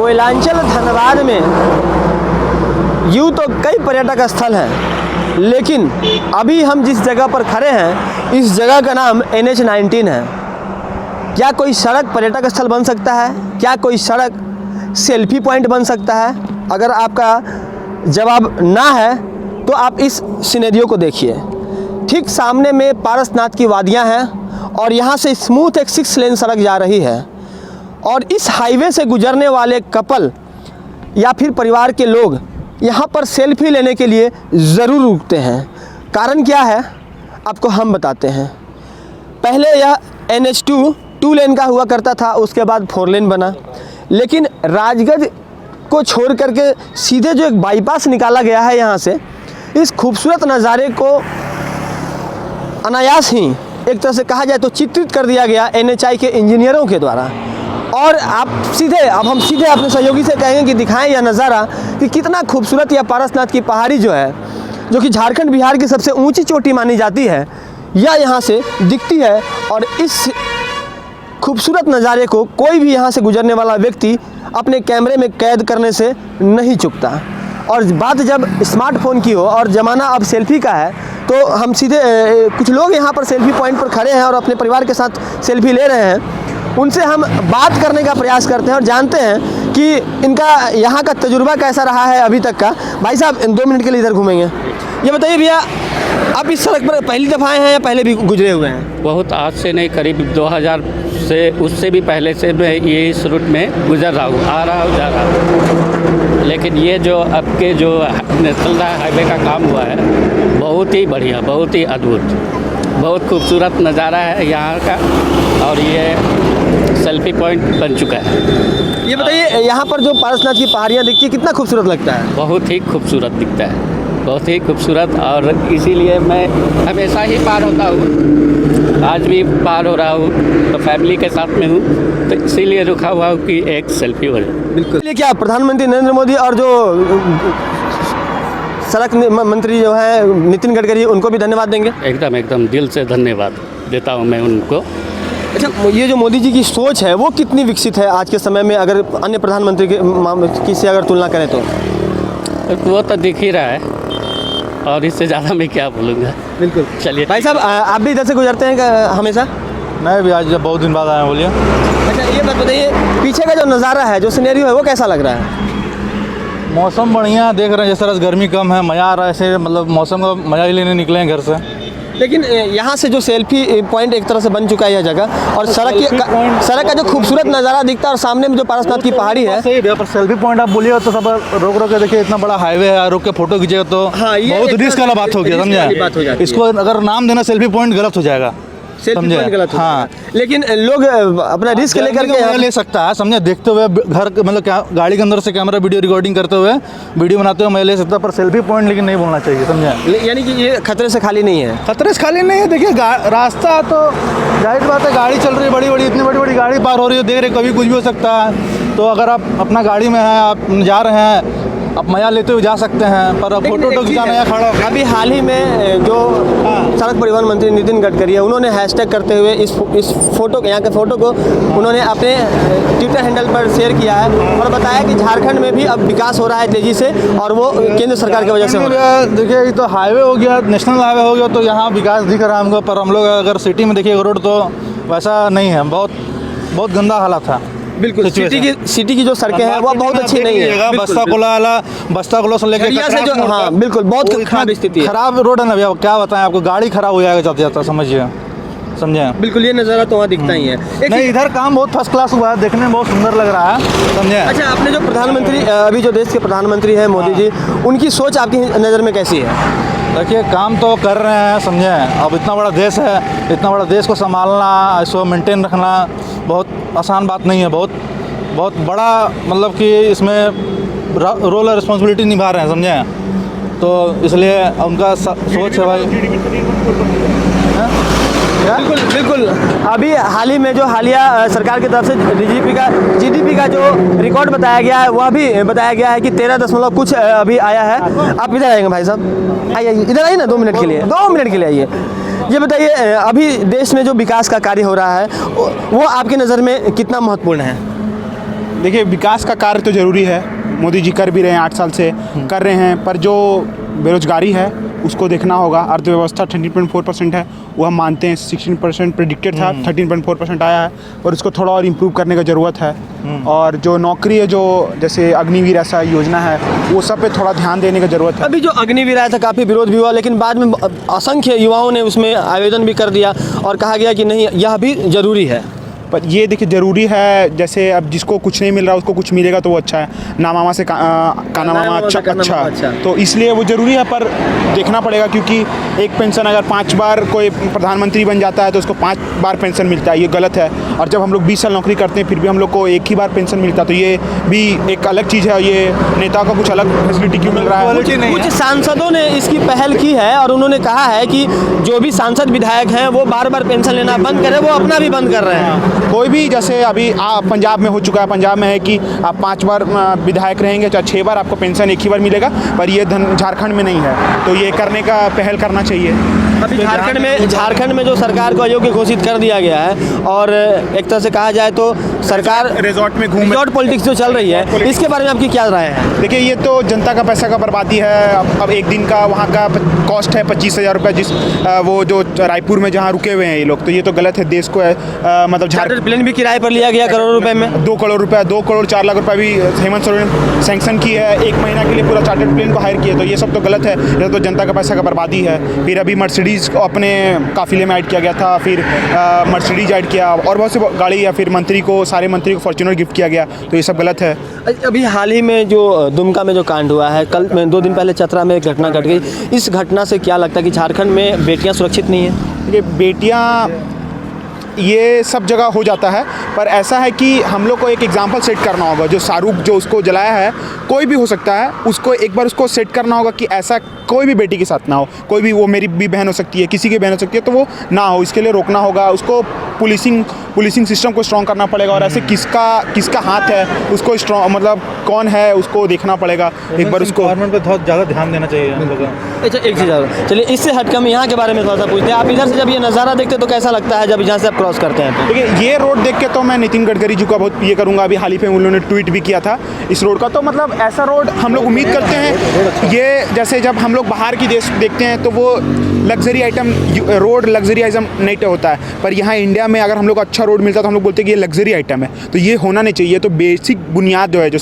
कोयलांचल धनबाद में यूँ तो कई पर्यटक स्थल हैं, लेकिन अभी हम जिस जगह पर खड़े हैं इस जगह का नाम NH-19 है। क्या कोई सड़क पर्यटक स्थल बन सकता है? क्या कोई सड़क सेल्फी पॉइंट बन सकता है? अगर आपका जवाब ना है तो आप इस सिनेरियो को देखिए। ठीक सामने में पारसनाथ की वादियाँ हैं और यहाँ से स्मूथ एक 6 लेन सड़क जा रही है और इस हाईवे से गुजरने वाले कपल या फिर परिवार के लोग यहाँ पर सेल्फी लेने के लिए ज़रूर रुकते हैं। कारण क्या है आपको हम बताते हैं। पहले यह NH2 2 लेन का हुआ करता था, उसके बाद 4 लेन बना, लेकिन राजगंज को छोड़ करके सीधे जो एक बाईपास निकाला गया है यहाँ से, इस खूबसूरत नज़ारे को अनायास ही एक तरह से कहा जाए तो चित्रित कर दिया गया NHI के इंजीनियरों के द्वारा। और अब हम सीधे अपने सहयोगी से कहेंगे कि दिखाएं यह नज़ारा कि कितना खूबसूरत यह पारसनाथ की पहाड़ी जो है, जो कि झारखंड बिहार की सबसे ऊंची चोटी मानी जाती है, यह यहाँ से दिखती है। और इस खूबसूरत नज़ारे को कोई भी यहाँ से गुजरने वाला व्यक्ति अपने कैमरे में कैद करने से नहीं चूकता। और बात जब स्मार्टफोन की हो और ज़माना अब सेल्फी का है, तो हम सीधे कुछ लोग यहाँ पर सेल्फी पॉइंट पर खड़े हैं और अपने परिवार के साथ सेल्फी ले रहे हैं। उनसे हम बात करने का प्रयास करते हैं और जानते हैं कि इनका यहाँ का तजुर्बा कैसा रहा है अभी तक का। भाई साहब 2 मिनट के लिए इधर घूमेंगे। ये बताइए भैया, आप इस सड़क पर पहली दफ़ा आए हैं या पहले भी गुजरे हुए हैं? बहुत आज से नहीं, करीब 2000 से उससे भी पहले से मैं ये इस रूट में गुजर रहा हूँ, आ रहा हूँ, जा रहा हूँ। लेकिन ये जो अब के जो नेशनल हाईवे का काम हुआ है, बहुत ही बढ़िया, बहुत ही अद्भुत, बहुत खूबसूरत नज़ारा है यहाँ का। और ये सेल्फी पॉइंट बन चुका है। ये बताइए, यहाँ पर जो पारसनाथ की पहाड़ियाँ दिखती है, कितना खूबसूरत लगता है? बहुत ही खूबसूरत दिखता है, बहुत ही खूबसूरत। और इसीलिए मैं हमेशा ही पार होता हूँ, आज भी पार हो रहा हूँ, तो फैमिली के साथ में हूँ, तो इसीलिए रुका हुआ हूँ कि एक सेल्फी हो जाए। बिल्कुल। इसलिए क्या प्रधानमंत्री नरेंद्र मोदी और जो सड़क मंत्री जो है नितिन गडकरी, उनको भी धन्यवाद देंगे? एकदम दिल से धन्यवाद देता हूँ मैं उनको। अच्छा, ये जो मोदी जी की सोच है वो कितनी विकसित है आज के समय में, अगर अन्य प्रधानमंत्री की से अगर तुलना करें तो? वो तो दिख ही रहा है और इससे ज़्यादा मैं क्या बोलूँगा। बिल्कुल। चलिए भाई साहब, आप भी इधर से गुजरते हैं हमेशा? मैं भी आज जब बहुत दिन बाद आया हूँ। बोलिए। अच्छा, ये बात बताइए, पीछे का जो नज़ारा है, जो सिनेरियो है, वो कैसा लग रहा है? मौसम बढ़िया देख रहे हैं, जिस तरह गर्मी कम है, मज़ा आ रहा है। ऐसे मतलब मौसम का मज़ा ही लेने निकले हैं घर से। लेकिन यहाँ से जो सेल्फी पॉइंट एक तरह से बन चुका है यह जगह, और सड़क का जो खूबसूरत नज़ारा दिखता है और सामने में जो पारसनाथ की पहाड़ी है। सही है, पर सेल्फी पॉइंट आप बोलिए तो सब रोक के देखिए, इतना बड़ा हाईवे है, रोक के फोटो खींचेगा तो हाँ, ये बहुत रिस्क वाला बात हो गया, समझे? इसको अगर नाम देना सेल्फी पॉइंट गलत हो जाएगा, समझे? गलत हो हाँ, लेकिन लोग अपना रिस्क लेकर के ले सकता है, समझे? देखते हुए घर मतलब क्या गाड़ी के अंदर से कैमरा वीडियो रिकॉर्डिंग करते हुए, वीडियो बनाते हुए मैं ले सकता, पर सेल्फी पॉइंट लेकिन नहीं बोलना चाहिए, समझे? यानी कि ये खतरे से खाली नहीं है? खतरे से खाली नहीं है। देखिए रास्ता तो जाहिर बात है, गाड़ी चल रही है, बड़ी इतनी बड़ी गाड़ी पार हो रही है, देख रहे कभी कुछ भी हो सकता है। तो अगर आप अपना गाड़ी में हैं, आप जा रहे हैं, आप मज़ा लेते हुए जा सकते हैं, पर फोटो खिंचाना या खड़ा हो। अभी हाल ही में जो सड़क परिवहन मंत्री नितिन गडकरी है, उन्होंने हैशटैग करते हुए इस फोटो यहाँ के फ़ोटो को उन्होंने अपने ट्विटर हैंडल पर शेयर किया है और बताया कि झारखंड में भी अब विकास हो रहा है तेज़ी से, और वो केंद्र सरकार की वजह से हो रहा है। देखिए, ये तो हाईवे हो गया, नेशनल हाईवे हो गया, तो यहाँ विकास दिख रहा है हमको, पर हम लोग अगर सिटी में देखिए रोड तो वैसा नहीं है, बहुत गंदा हालत है। बिल्कुल। सिटी की जो सड़कें हैं वो बहुत अच्छी नहीं है। बस्ता कोला से लेकर जो, हाँ बिल्कुल, बहुत खराब स्थिति है, खराब रोड है ना भैया, क्या बताएं आपको, गाड़ी खराब हो जाएगा जाते जाता, समझिए, समझे? बिल्कुल। ये नज़ारा तो वहाँ दिखता ही है। नहीं, इधर काम बहुत फर्स्ट क्लास हुआ है, देखने में बहुत सुंदर लग रहा है, समझे? अच्छा, आपने जो प्रधानमंत्री, अभी जो देश के प्रधानमंत्री हैं मोदी जी, उनकी सोच आपकी नज़र में कैसी है? देखिए, काम तो कर रहे हैं, समझे? अब इतना बड़ा देश है, इतना बड़ा देश को संभालना, इसको मेंटेन रखना बहुत आसान बात नहीं है। बहुत बड़ा मतलब कि इसमें रोल और रिस्पॉन्सिबिलिटी निभा रहे हैं, समझे? तो इसलिए उनका सोच है भाई। बिल्कुल। अभी हाल ही में जो हालिया सरकार की तरफ से जीडीपी का जो रिकॉर्ड बताया गया है, वह भी बताया गया है कि 13 कुछ अभी आया है। आप इधर आएंगे भाई साहब, आइए इधर आइए ना, 2 मिनट के लिए, 2 मिनट के लिए आइए। ये बताइए, अभी देश में जो विकास का कार्य हो रहा है वो आपकी नज़र में कितना महत्वपूर्ण है? देखिए, विकास का कार्य तो ज़रूरी है, मोदी जी कर भी रहे हैं, 8 साल से कर रहे हैं, पर जो बेरोजगारी है उसको देखना होगा। अर्थव्यवस्था 13.4% है, वो हम मानते हैं। 16% प्रेडिक्टेड था, 13.4% आया है, और उसको थोड़ा और इम्प्रूव करने का ज़रूरत है। और जो नौकरी है, जो जैसे अग्निवीर ऐसा योजना है, वो सब पे थोड़ा ध्यान देने का ज़रूरत है। अभी जो अग्निवीर आया था काफ़ी विरोध भी हुआ, लेकिन बाद में असंख्य युवाओं ने उसमें आवेदन भी कर दिया और कहा गया कि नहीं, यह भी ज़रूरी है। पर ये देखिए, ज़रूरी है। जैसे अब जिसको कुछ नहीं मिल रहा उसको कुछ मिलेगा तो वो अच्छा है। ना मामा से काना मामा अच्छा, तो इसलिए वो ज़रूरी है। पर देखना पड़ेगा, क्योंकि एक पेंशन अगर 5 बार कोई प्रधानमंत्री बन जाता है तो उसको 5 बार पेंशन मिलता है, ये गलत है। और जब हम लोग 20 साल नौकरी करते हैं फिर भी हम लोग को एक ही बार पेंशन मिलता है, तो ये भी एक अलग चीज़ है। ये नेताओं को कुछ अलग फैसिलिटी क्यों मिल रहा है? कुछ सांसदों ने इसकी पहल की है और उन्होंने कहा है कि जो भी सांसद विधायक हैं वो बार पेंशन लेना बंद करें, वो अपना भी बंद कर रहे हैं। कोई भी, जैसे अभी पंजाब में हो चुका है, पंजाब में है कि आप 5 बार विधायक रहेंगे, चाहे 6 बार आपको पेंशन एक ही बार मिलेगा, पर ये झारखंड में नहीं है। तो ये करने का पहल करना चाहिए। अभी झारखंड में जो सरकार को अयोग्य घोषित कर दिया गया है, और एक तरह से कहा जाए तो सरकार रिजॉर्ट में रिजॉर्ट पॉलिटिक्स जो चल रही है, इसके बारे में आपकी क्या राय है? देखिए, ये तो जनता का पैसा का बर्बादी है। अब एक दिन का वहाँ का कॉस्ट है 25,000 रुपये, जिस वो जो रायपुर में जहाँ रुके हुए हैं ये लोग, तो ये तो गलत है। देश को मतलब चार्टर प्लेन भी किराए पर लिया गया करोड़ों रुपए में। 2 करोड़ रुपए, 2 करोड़ 4 लाख रुपए भी हेमंत सोरेन ने सैंक्शन की है। 1 महीना के लिए पूरा चार्टर्ड प्लेन को हायर किया, तो ये सब तो गलत है। ये तो जनता का पैसा का बर्बादी है। फिर अभी मर्सिडीज़ अपने काफिले में ऐड किया गया था, फिर मर्सिडीज ऐड किया, और बहुत सी गाड़ी, या फिर सारे मंत्री को फॉर्च्यूनर गिफ्ट किया गया, तो ये सब गलत है। अभी हाल ही में जो दुमका में जो कांड हुआ है, कल 2 दिन पहले चतरा में एक घटना घट गई। इस घटना से क्या लगता है कि झारखंड में बेटियां सुरक्षित नहीं हैं? ये बेटियां, ये सब जगह हो जाता है, पर ऐसा है कि हम लोग को एक एग्जांपल सेट करना होगा। जो शाहरुख जो उसको जलाया है, कोई भी हो सकता है, उसको एक बार उसको सेट करना होगा कि ऐसा कोई भी बेटी के साथ ना हो। कोई भी, वो मेरी भी बहन हो सकती है, किसी की बहन हो सकती है, तो वो ना हो, इसके लिए रोकना होगा। उसको पुलिसिंग सिस्टम को स्ट्रॉन्ग करना पड़ेगा, और ऐसे किसका हाथ है उसको स्ट्रॉन्ग, मतलब कौन है उसको देखना पड़ेगा। एक बार उसको गवर्नमेंट पे बहुत ज़्यादा ध्यान देना चाहिए हम लोगों को। अच्छा, एक चीज़ और, चलिए इससे हटकर हम यहाँ के बारे में थोड़ा सा पूछते हैं। आप इधर से जब ये नज़ारा देखते तो कैसा लगता है, जब यहाँ से आप क्रॉस करते हैं? देखिए, ये रोड देख के तो मैं नितिन गडकरी जी का बहुत ये करूँगा। अभी हाल ही में उन्होंने ट्वीट भी किया था इस रोड का, तो मतलब ऐसा रोड हम लोग उम्मीद करते हैं। ये जैसे जब हम लोग बाहर की देश देखते हैं तो वो luxury item, road luxury item नहीं होता है, पर यहाँ इंडिया में अगर हम लोग अच्छा रोड मिलता है तो हम लोग बोलते हैं कि ये लग्जरी आइटम है। तो ये होना नहीं चाहिए। तो बेसिक बुनियाद जो है, जो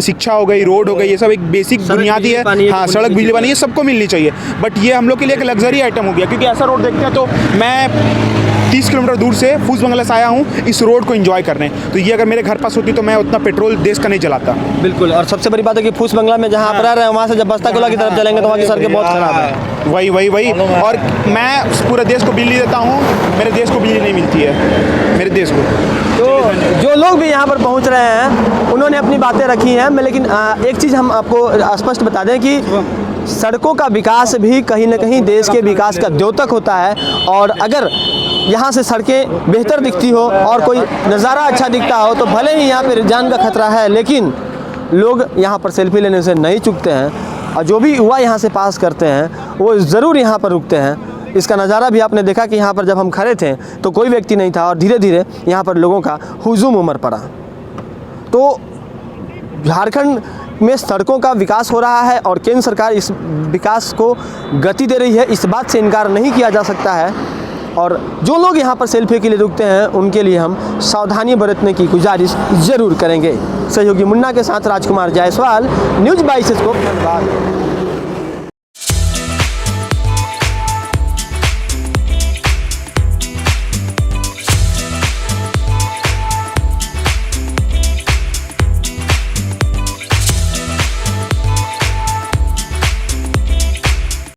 शिक्षा हो गई, रोड हो गई, ये सब एक बेसिक बुनियादी है। हाँ, सड़क, बिजली, पानी, ये सबको मिलनी चाहिए। बट ये हम लोग के लिए एक लग्जरी आइटम हो गया, क्योंकि ऐसा रोड देखते हैं तो मैं 30 किलोमीटर दूर से फूस बंगला से आया हूँ इस रोड को एंजॉय करने। तो ये अगर मेरे घर पास होती तो मैं उतना पेट्रोल देश का नहीं चलाता। बिल्कुल। और सबसे बड़ी बात है कि फूस बंगला में जहाँ आप रह रहे हैं, वहाँ से जब बस्ता गोला की तरफ चलेंगे तो वहाँ की सड़कें बहुत ख़राब है। वही। और मैं पूरे देश को बिजली देता हूँ, मेरे देश को बिजली नहीं मिलती है, मेरे देश को। तो जो लोग भी यहाँ पर पहुँच रहे हैं उन्होंने अपनी बातें रखी हैं। मैं लेकिन एक चीज़ हम आपको स्पष्ट बता दें कि सड़कों का विकास भी कहीं ना कहीं देश के विकास का द्योतक होता है। और अगर यहाँ से सड़कें बेहतर दिखती हो और कोई नज़ारा अच्छा दिखता हो तो भले ही यहाँ पर जान का खतरा है, लेकिन लोग यहाँ पर सेल्फी लेने से नहीं चूकते हैं। और जो भी युवा यहाँ से पास करते हैं वो ज़रूर यहाँ पर रुकते हैं। इसका नज़ारा भी आपने देखा कि यहाँ पर जब हम खड़े थे तो कोई व्यक्ति नहीं था, और धीरे धीरे यहाँ पर लोगों का हुजूम उमड़ पड़ा। तो झारखंड में सड़कों का विकास हो रहा है और केंद्र सरकार इस विकास को गति दे रही है, इस बात से इनकार नहीं किया जा सकता है। और जो लोग यहाँ पर सेल्फी के लिए रुकते हैं उनके लिए हम सावधानी बरतने की गुजारिश ज़रूर करेंगे। सहयोगी मुन्ना के साथ राजकुमार जायसवाल, न्यूज़ 22 को धन्यवाद।